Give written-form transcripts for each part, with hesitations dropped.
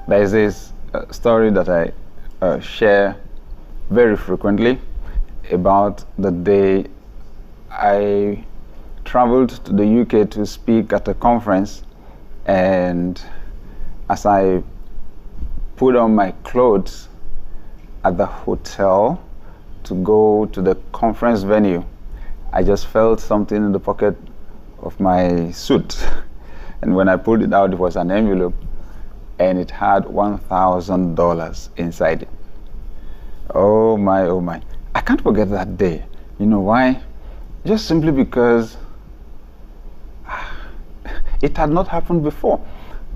There is this story that I share very frequently about the day I traveled to the UK to speak at a conference, and as I put on my clothes at the hotel to go to the conference venue, I just felt something in the pocket of my suit. And when I pulled it out, it was an envelope, and it had $1,000 inside it. Oh my, oh my. I can't forget that day. You know why? Just simply because it had not happened before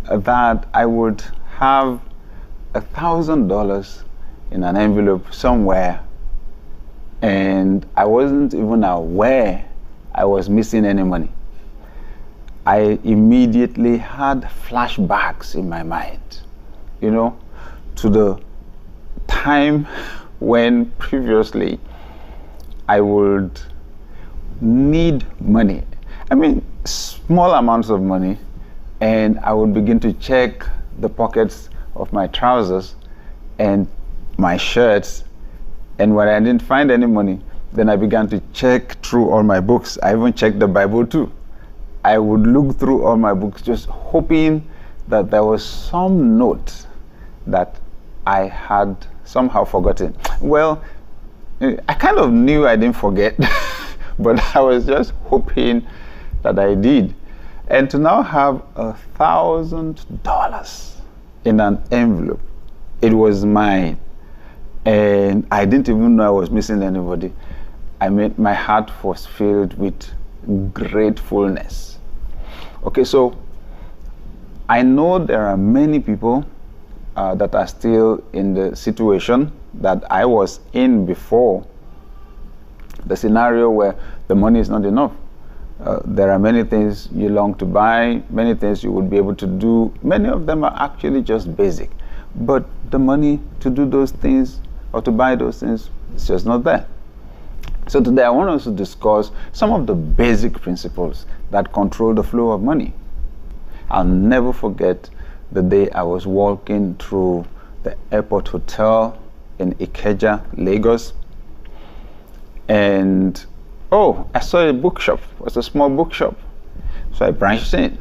that I would have $1,000 in an envelope somewhere, and I wasn't even aware I was missing any money. I immediately had flashbacks in my mind, you know, to the time when previously I would need money. I mean, small amounts of money, and I would begin to check the pockets of my trousers and my shirts, and when I didn't find any money, then I began to check through all my books. I even checked the Bible too. I would look through all my books just hoping that there was some note that I had somehow forgotten. Well, I kind of knew I didn't forget, but I was just hoping that I did. And to now have $1,000 in an envelope, it was mine. And I didn't even know I was missing anybody. I mean, my heart was filled with gratefulness. Okay, so I know there are many people that are still in the situation that I was in before, the scenario where the money is not enough. There are many things you long to buy, many things you would be able to do. Many of them are actually just basic, but the money to do those things or to buy those things is just not there. So today I want us to discuss some of the basic principles that control the flow of money. I'll never forget the day I was walking through the airport hotel in Ikeja, Lagos, and I saw a bookshop. It was a small bookshop, so I branched in.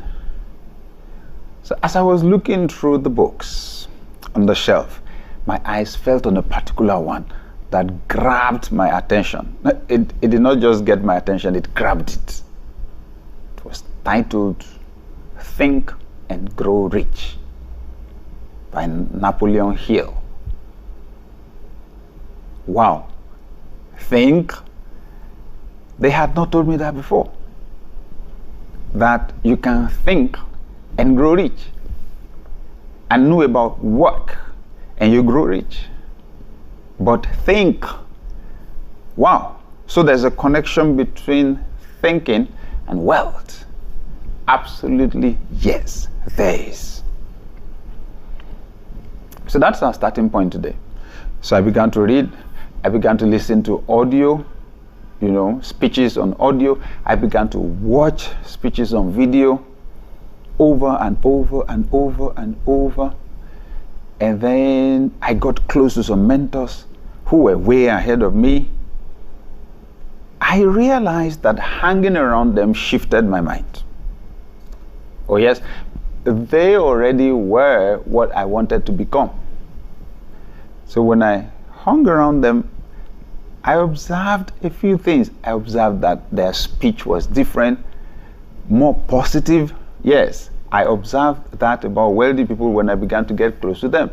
So as I was looking through the books on the shelf, my eyes fell on a particular one that grabbed my attention. It did not just get my attention, it grabbed it. It was titled Think and Grow Rich by Napoleon Hill. Wow. Think? They had not told me that before. That you can think and grow rich. I knew about work and you grow rich. But think. Wow. So there's a connection between thinking and wealth. Absolutely, yes, there is. So that's our starting point today. So I began to read. I began to listen to audio, speeches on audio. I began to watch speeches on video over and over and over and over. And then I got close to some mentors who were way ahead of me. I realized that hanging around them shifted my mind. Oh yes, they already were what I wanted to become. So when I hung around them, I observed a few things. I observed that their speech was different, more positive. Yes, I observed that about wealthy people when I began to get close to them.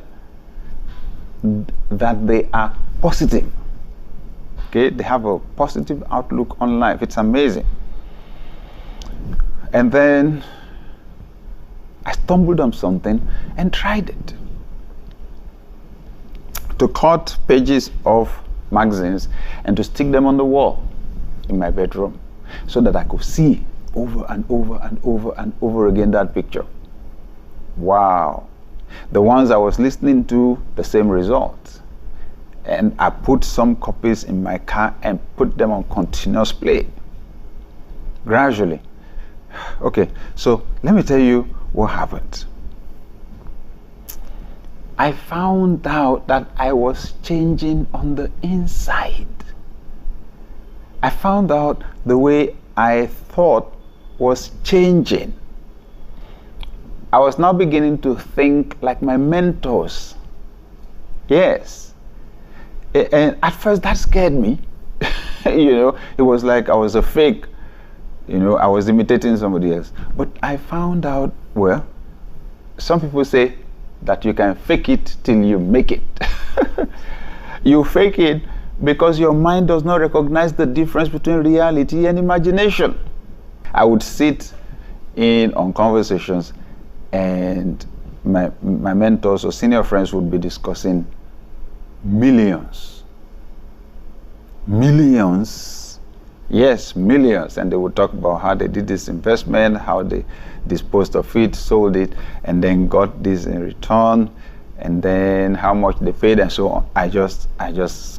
That they are positive. Okay, they have a positive outlook on life. It's amazing. And then I stumbled on something and tried it. To cut pages of magazines and to stick them on the wall in my bedroom so that I could see over and over and over and over again that picture. Wow. The ones I was listening to, the same results. And I put some copies in my car and put them on continuous play. Gradually. Okay, so let me tell you what happened. I found out that I was changing on the inside. I found out the way I thought was changing. I was now beginning to think like my mentors. Yes. And at first that scared me. It was like I was a fake. I was imitating somebody else. But I found out, well, some people say that you can fake it till you make it. You fake it because your mind does not recognize the difference between reality and imagination. I would sit in on conversations and my mentors or senior friends would be discussing millions. Yes, millions. And they would talk about how they did this investment, how they disposed of it, sold it, and then got this in return, and then how much they paid and so on. I just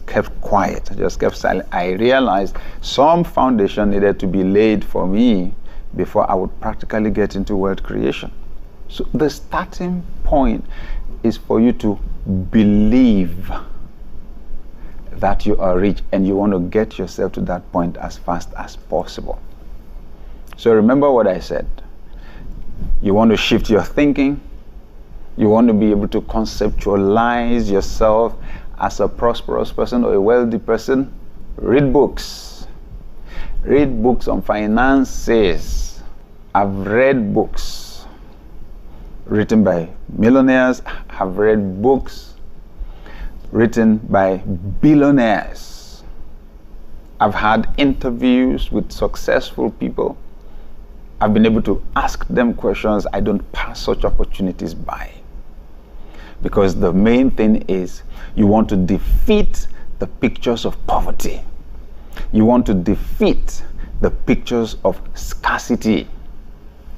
kept quiet. I just kept silent. I realized some foundation needed to be laid for me before I would practically get into wealth creation. So the starting point is for you to believe that you are rich, and you want to get yourself to that point as fast as possible. So remember what I said. You want to shift your thinking. You want to be able to conceptualize yourself as a prosperous person or a wealthy person. Read books. Read books on finances. I've read books written by millionaires. I've read books written by billionaires. I've had interviews with successful people. I've been able to ask them questions. I don't pass such opportunities by. Because the main thing is you want to defeat the pictures of poverty. You want to defeat the pictures of scarcity.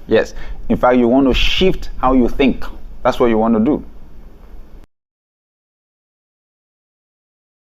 Yes, in fact, you want to shift how you think. That's what you want to do.